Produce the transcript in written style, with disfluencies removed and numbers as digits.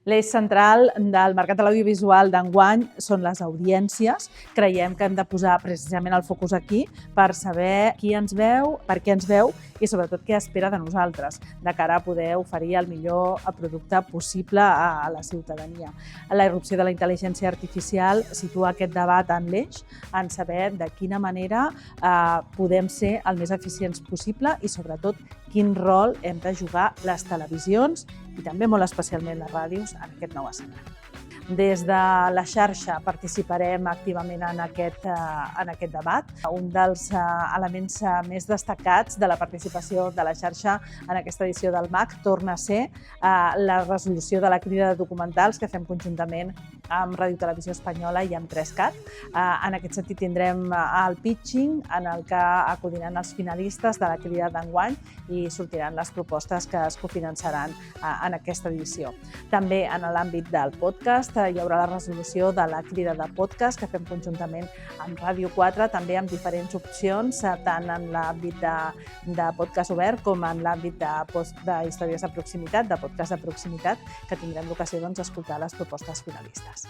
L'eix central del mercat de l'audiovisual d'enguany són les audiències. Creiem que hem de posar precisament el focus aquí per saber qui ens veu, per què ens veu i sobretot què espera de nosaltres, de cara a poder oferir el millor producte possible a la ciutadania. La irrupció de la intel·ligència artificial situa aquest debat en l'eix, en saber de quina manera podem ser el més eficients possible i sobretot quin rol hem de jugar les televisions i també molt especialment les ràdios en aquest nou escenari. Des de la xarxa participarem activament en aquest debat. Un dels elements més destacats de la participació de la xarxa en aquesta edició del MAC torna a ser la resolució de la crida de documentals que fem conjuntament amb Ràdio Televisió Espanyola i amb 3Cat. En aquest sentit tindrem el pitching en el que acudiran els finalistes de la crida d'enguany i sortiran les propostes que es cofinançaran en aquesta edició. També en l'àmbit del podcast hi haurà la resolució de la crida de podcast que fem conjuntament amb Ràdio 4, també amb diferents opcions, tant en l'àmbit de podcast obert com en l'àmbit de històries de proximitat, de podcast de proximitat, que tindrem l'ocasió d'escoltar les propostes finalistes.